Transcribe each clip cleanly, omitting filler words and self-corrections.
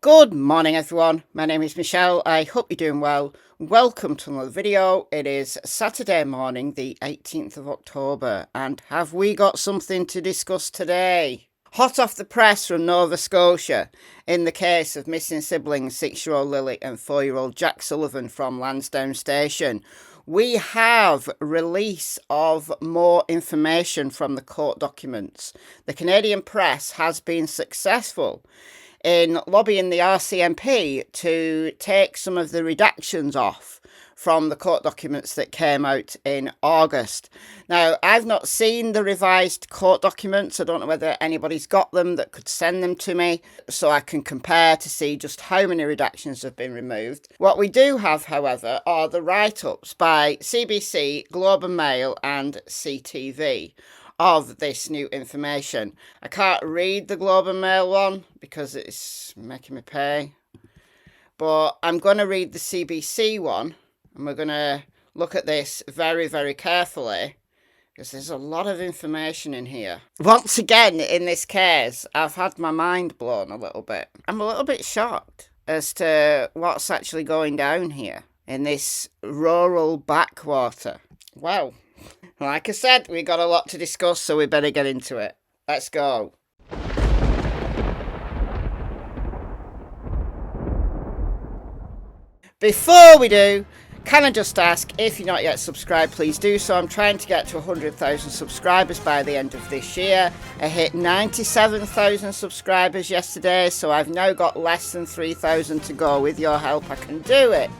Good morning everyone, my name is Michelle, I hope you're doing well. Welcome to another video. It is Saturday morning the 18th of October and have we got something to discuss today? Hot off the press from Nova Scotia in the case of missing siblings 6-year-old Lily and 4-year-old Jack Sullivan from Lansdowne Station. We have release of more information from the court documents. The Canadian press has been successful in lobbying the RCMP to take some of the redactions off from the court documents that came out in August. Now, I've not seen the revised court documents. I don't know whether anybody's got them that could send them to me so I can compare to see just how many redactions have been removed. What we do have, however, are the write-ups by CBC, Globe and Mail and CTV of this new information. I can't read the Globe and Mail one because it's making me pay, but I'm going to read the CBC one and we're going to look at this very, very carefully because there's a lot of information in here. Once again, in this case, I've had my mind blown a little bit. I'm a little bit shocked as to what's actually going down here in this rural backwater. Wow. Like I said, we got a lot to discuss, so we better get into it. Let's go. Before we do, can I just ask, if you're not yet subscribed, please do so. I'm trying to get to 100,000 subscribers by the end of this year. I hit 97,000 subscribers yesterday, so I've now got less than 3,000 to go. With your help, I can do it.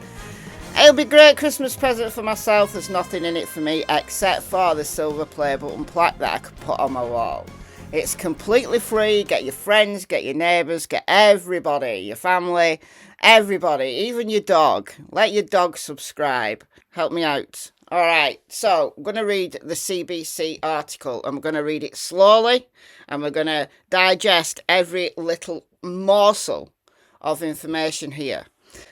It'll be a great Christmas present for myself. There's nothing in it for me except for the silver play button plaque that I could put on my wall. It's completely free. Get your friends, get your neighbours, get everybody, your family, everybody, even your dog. Let your dog subscribe. Help me out. Alright, so I'm going to read the CBC article. I'm going to read it slowly and we're going to digest every little morsel of information here.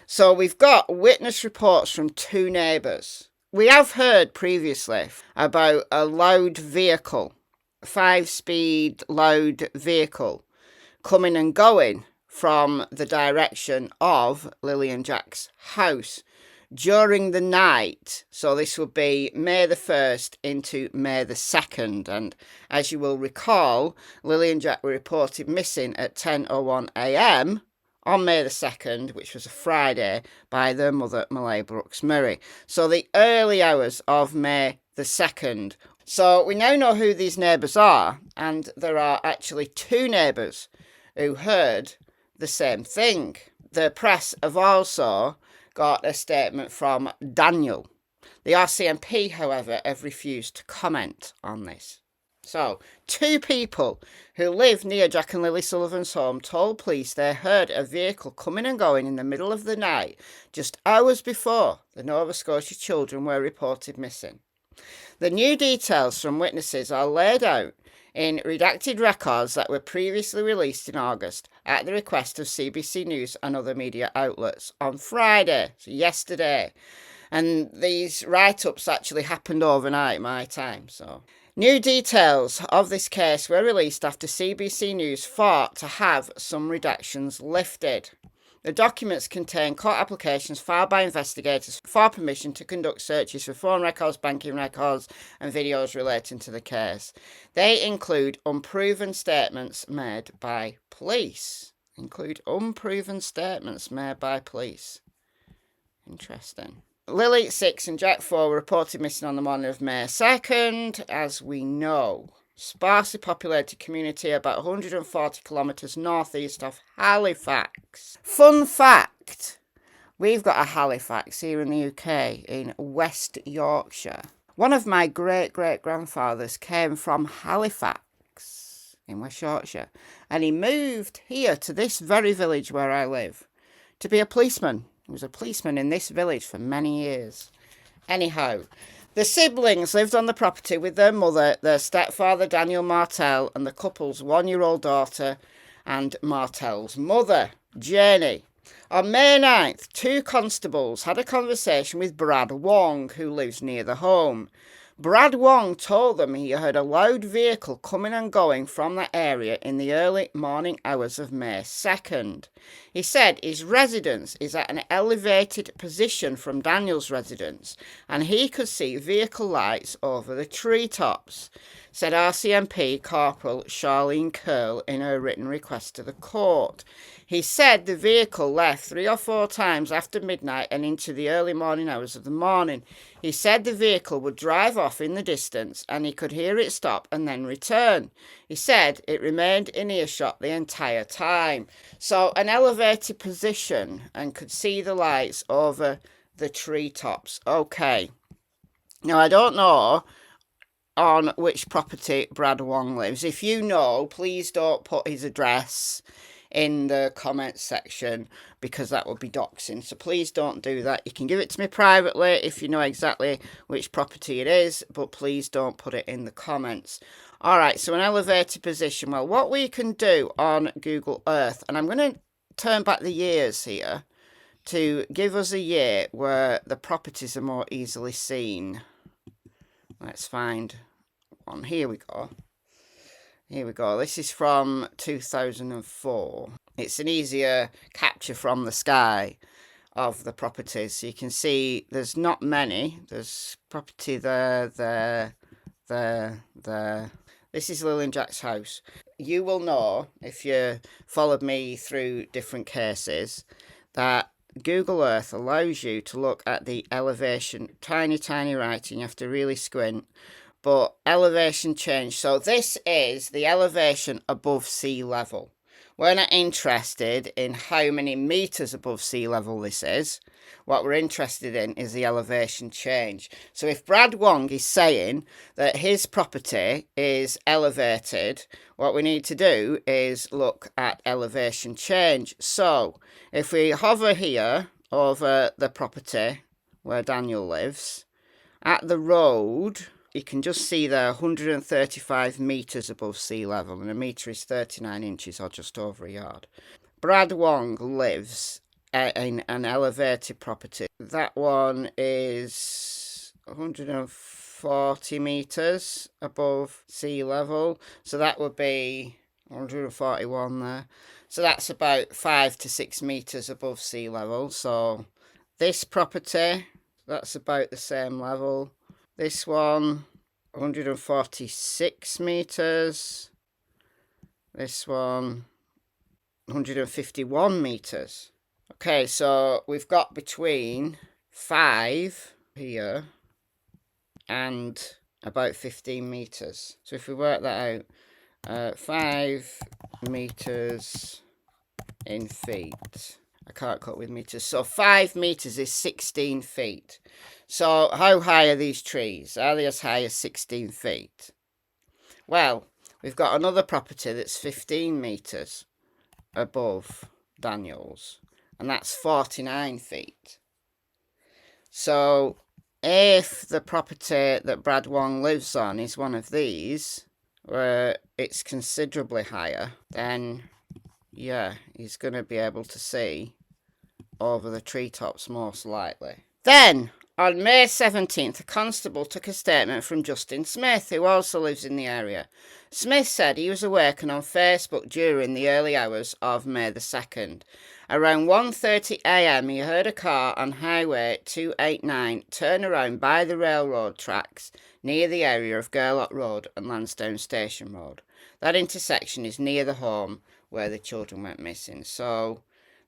So we've got witness reports from 2 neighbours. We have heard previously about a loud vehicle, 5-speed loud vehicle, coming and going from the direction of Lily and Jack's house during the night. So this would be May the 1st into May the 2nd. And as you will recall, Lily and Jack were reported missing at 10:01 a.m. on May the 2nd, which was a Friday, by their mother, Millie Brooks Murray. So the early hours of May the 2nd. So we now know who these neighbours are, and there are actually 2 neighbours who heard the same thing. The press have also got a statement from Daniel. The RCMP, however, have refused to comment on this. So, 2 people who live near Jack and Lily Sullivan's home told police they heard a vehicle coming and going in the middle of the night just hours before the Nova Scotia children were reported missing. The new details from witnesses are laid out in redacted records that were previously released in August at the request of CBC News and other media outlets on Friday, so yesterday. And these write-ups actually happened overnight, my time, so... New details of this case were released after CBC News fought to have some redactions lifted. The documents contain court applications filed by investigators for permission to conduct searches for phone records, banking records and videos relating to the case. They include unproven statements made by police. Interesting. Lily, 6, and Jack, 4 were reported missing on the morning of May 2nd, as we know. Sparsely populated community about 140 kilometres northeast of Halifax. Fun fact, we've got a Halifax here in the UK, in West Yorkshire. One of my great-great-grandfathers came from Halifax in West Yorkshire, and he moved here to this very village where I live to be a policeman. He was a policeman in this village for many years. Anyhow, the siblings lived on the property with their mother, their stepfather Daniel Martell, and the couple's 1-year-old daughter and Martell's mother, Janie. On May 9th, 2 constables had a conversation with Brad Wong, who lives near the home. Brad Wong told them he heard a loud vehicle coming and going from that area in the early morning hours of May 2nd. He said his residence is at an elevated position from Daniel's residence and he could see vehicle lights over the treetops, said RCMP Corporal Charlene Curl in her written request to the court. He said the vehicle left 3 or 4 times after midnight and into the early morning hours of the morning. He said the vehicle would drive off in the distance and he could hear it stop and then return. He said it remained in earshot the entire time. So an elevated position and could see the lights over the treetops. Okay. Now I don't know on which property Brad Wong lives. If you know, please don't put his address in the comments section because that would be doxing. So please don't do that. You can give it to me privately if you know exactly which property it is, but please don't put it in the comments. Alright, so an elevated position. Well, what we can do on Google Earth, and I'm going to turn back the years here to give us a year where the properties are more easily seen. Let's find one. Here we go. Here we go. This is from 2004. It's an easier capture from the sky of the properties. So you can see there's not many. There's property there. This is Lilly Jack's house. You will know, if you followed me through different cases, that Google Earth allows you to look at the elevation, tiny writing. You have to really squint. But elevation change. So this is the elevation above sea level. We're not interested in how many meters above sea level this is. What we're interested in is the elevation change. So if Brad Wong is saying that his property is elevated, what we need to do is look at elevation change. So if we hover here over the property where Daniel lives, at the road, you can just see there 135 metres above sea level, and a metre is 39 inches or just over a yard. Brad Wong lives in an elevated property. That one is 140 metres above sea level, so that would be 141 there. So that's about 5 to 6 metres above sea level. So this property, that's about the same level. This one, 146 metres. This one, 151 metres. Okay, so we've got between 5 here and about 15 metres. So if we work that out, 5 metres in feet. I can't cut with meters. So 5 meters is 16 feet. So how high are these trees? Are they as high as 16 feet? Well, we've got another property that's 15 meters above Daniel's, and that's 49 feet. So if the property that Brad Wong lives on is one of these, where it's considerably higher, then yeah, he's going to be able to see over the treetops most likely. Then, on May 17th, a constable took a statement from Justin Smith, who also lives in the area. Smith said he was awakened on Facebook during the early hours of May the 2nd. Around 1:30 a.m, he heard a car on Highway 289 turn around by the railroad tracks near the area of Gerlach Road and Lansdowne Station Road. That intersection is near the home where the children went missing. So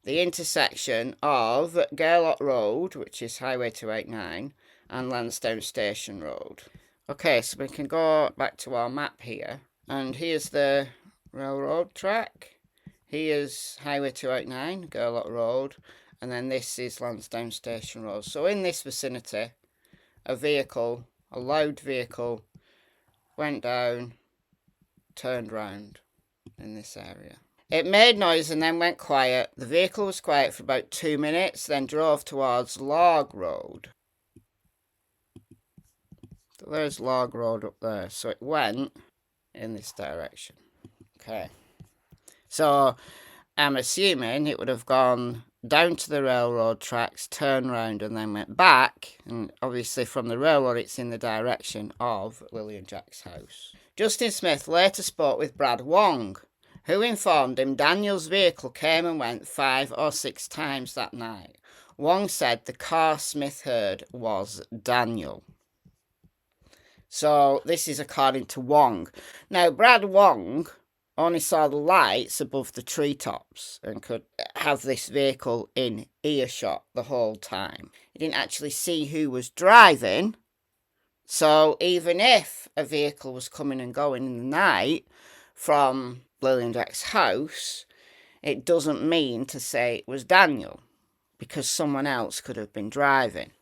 the intersection of Gerlach Road, which is Highway 289, and Lansdowne Station Road. Okay, so we can go back to our map here. And here's the railroad track. Here's Highway 289, Gerlach Road. And then this is Lansdowne Station Road. So in this vicinity, a loud vehicle, went down, turned round in this area. It made noise and then went quiet. The vehicle was quiet for about 2 minutes, then drove towards Log Road. So there's Log Road up there. So it went in this direction. Okay. So I'm assuming it would have gone down to the railroad tracks, turned round and then went back. And obviously from the railroad it's in the direction of Lilly and Jack's house. Justin Smith later spoke with Brad Wong, who informed him Daniel's vehicle came and went 5 or 6 times that night. Wong said the car Smith heard was Daniel. So this is according to Wong. Now, Brad Wong only saw the lights above the treetops and could have this vehicle in earshot the whole time. He didn't actually see who was driving. So even if a vehicle was coming and going in the night from Lilly and Jack's house, it doesn't mean to say it was Daniel, because someone else could have been driving.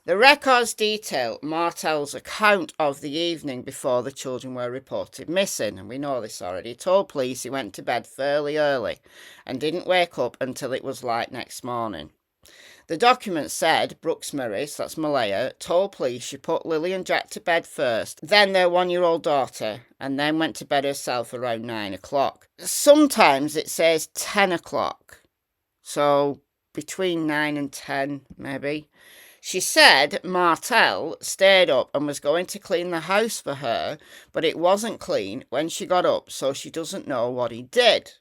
The records detail Martell's account of the evening before the children were reported missing, and we know this already. He told police he went to bed fairly early and didn't wake up until it was light next morning. The document said Brooks Murray, so that's Malaya, told police she put Lilly and Jack to bed first, then their 1-year-old daughter, and then went to bed herself around 9 o'clock. Sometimes it says 10 o'clock, so between 9 and 10 maybe. She said Martell stayed up and was going to clean the house for her, but it wasn't clean when she got up, so she doesn't know what he did.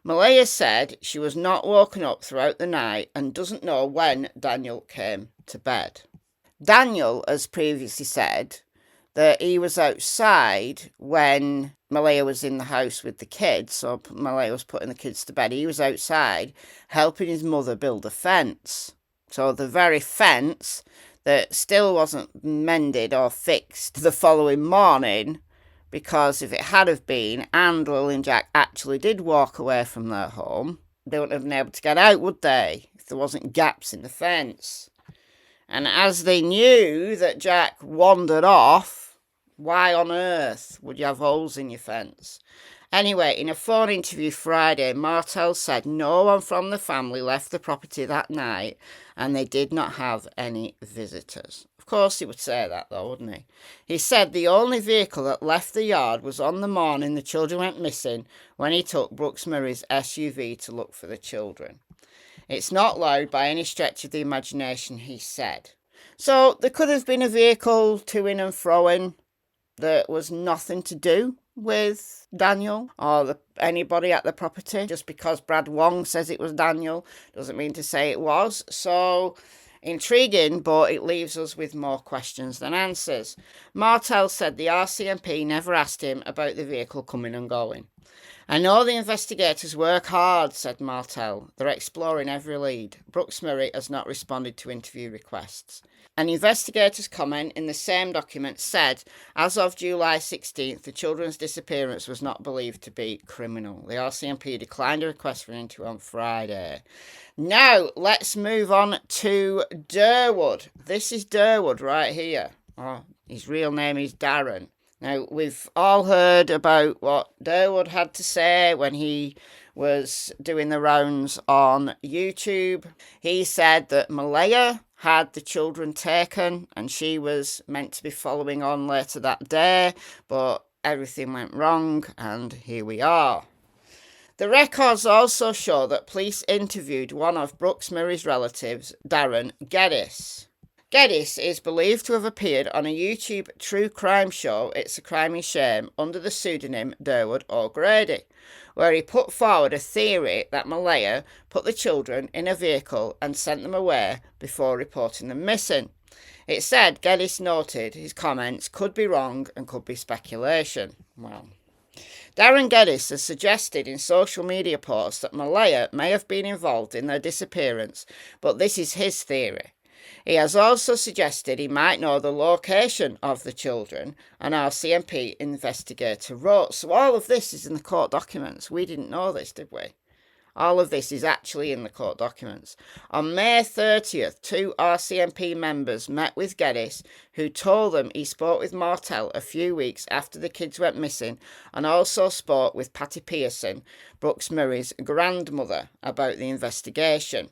Malaya said she was not woken up throughout the night and doesn't know when Daniel came to bed. Daniel has previously said that he was outside when Malaya was in the house with the kids, so Malaya was putting the kids to bed. He was outside helping his mother build a fence. So the very fence that still wasn't mended or fixed the following morning, because if it had have been, and Lilly and Jack actually did walk away from their home, they wouldn't have been able to get out, would they, if there wasn't gaps in the fence? And as they knew that Jack wandered off, why on earth would you have holes in your fence? Anyway, in a phone interview Friday, Martell said no one from the family left the property that night and they did not have any visitors. Of course he would say that though, wouldn't he? He said the only vehicle that left the yard was on the morning the children went missing when he took Brooks Murray's SUV to look for the children. It's not loud by any stretch of the imagination, he said. So there could have been a vehicle to in and fro-in that was nothing to do with Daniel or anybody at the property. Just because Brad Wong says it was Daniel doesn't mean to say it was. So intriguing, but it leaves us with more questions than answers. Martell said the RCMP never asked him about the vehicle coming and going. I know the investigators work hard, said Martell. They're exploring every lead. Brooks Murray has not responded to interview requests. An investigator's comment in the same document said, as of July 16th, the children's disappearance was not believed to be criminal. The RCMP declined a request for an interview on Friday. Now, let's move on to Derwood. This is Derwood right here. Oh, his real name is Darren. Now, we've all heard about what Derwood had to say when he was doing the rounds on YouTube. He said that Malaya had the children taken and she was meant to be following on later that day, but everything went wrong and here we are. The records also show that police interviewed one of Brooks Murray's relatives, Darren Geddes. Geddes is believed to have appeared on a YouTube true crime show, It's a Crime and Shame, under the pseudonym Derwood O'Grady, where he put forward a theory that Malaya put the children in a vehicle and sent them away before reporting them missing. It said Geddes noted his comments could be wrong and could be speculation. Well, Darren Geddes has suggested in social media posts that Malaya may have been involved in their disappearance, but this is his theory. He has also suggested he might know the location of the children, an RCMP investigator wrote. So all of this is in the court documents. We didn't know this, did we? All of this is actually in the court documents. On May 30th, 2 RCMP members met with Geddes, who told them he spoke with Martell a few weeks after the kids went missing, and also spoke with Patty Pearson, Brooks Murray's grandmother, about the investigation.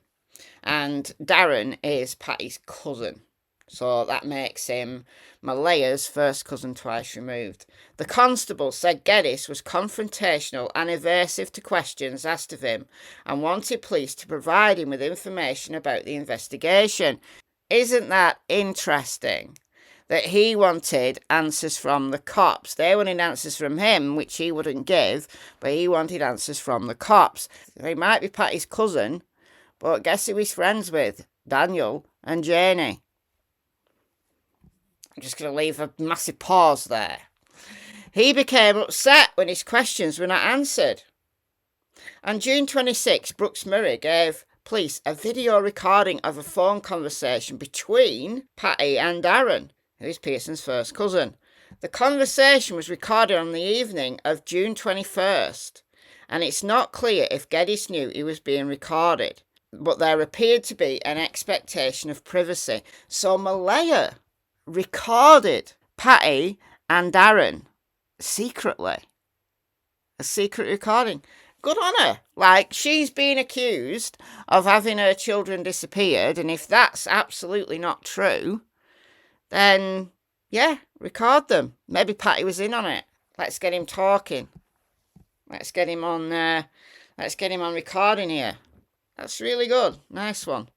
And Darren is Patty's cousin. So that makes him Malaya's first cousin twice removed. The constable said Geddes was confrontational and evasive to questions asked of him and wanted police to provide him with information about the investigation. Isn't that interesting? That he wanted answers from the cops. They wanted answers from him, which he wouldn't give, but he wanted answers from the cops. He might be Patty's cousin, but guess who he's friends with? Daniel and Janie. I'm just going to leave a massive pause there. He became upset when his questions were not answered. On June 26, Brooks Murray gave police a video recording of a phone conversation between Patty and Darren, who is Pearson's first cousin. The conversation was recorded on the evening of June 21st, and it's not clear if Geddes knew he was being recorded, but there appeared to be an expectation of privacy. So Malaya recorded Patty and Darren secretly. A secret recording. Good on her. Like, she's been accused of having her children disappeared, and if that's absolutely not true, then, yeah, record them. Maybe Patty was in on it. Let's get him talking. Let's get him on recording here. That's really good. Nice one.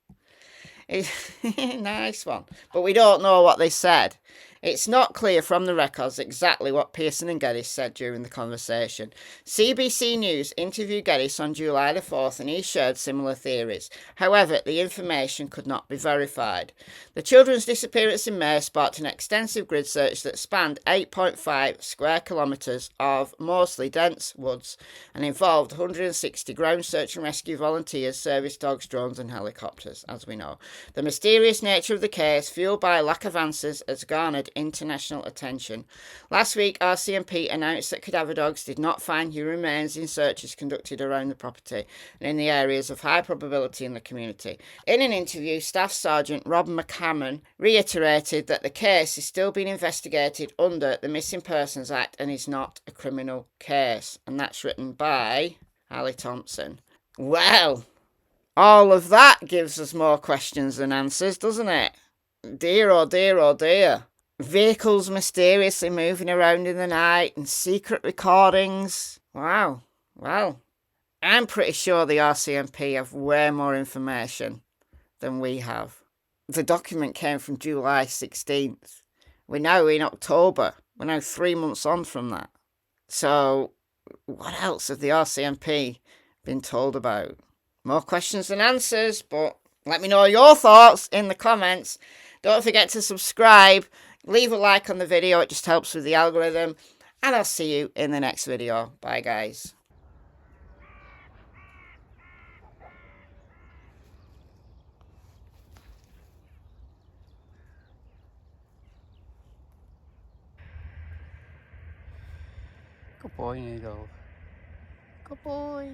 Nice one. But we don't know what they said. It's not clear from the records exactly what Pearson and Geddes said during the conversation. CBC News interviewed Geddes on July the 4th and he shared similar theories. However, the information could not be verified. The children's disappearance in May sparked an extensive grid search that spanned 8.5 square kilometres of mostly dense woods and involved 160 ground search and rescue volunteers, service dogs, drones and helicopters, as we know. The mysterious nature of the case, fueled by lack of answers, has garnered international attention. Last week, RCMP announced that cadaver dogs did not find human remains in searches conducted around the property and in the areas of high probability in the community. In an interview, Staff Sergeant Rob McCammon reiterated that the case is still being investigated under the Missing Persons Act and is not a criminal case. And that's written by Ali Thompson. Well, all of that gives us more questions than answers, doesn't it? Dear, oh dear, oh dear. Vehicles mysteriously moving around in the night and secret recordings. Wow. Well, I'm pretty sure the RCMP have way more information than we have. The document came from July 16th. We're now in October. We're now 3 months on from that. So, what else have the RCMP been told about? More questions than answers, but let me know your thoughts in the comments. Don't forget to subscribe. Leave a like on the video. It just helps with the algorithm. And I'll see you in the next video. Bye, guys. Good boy, Eagle. Good boy.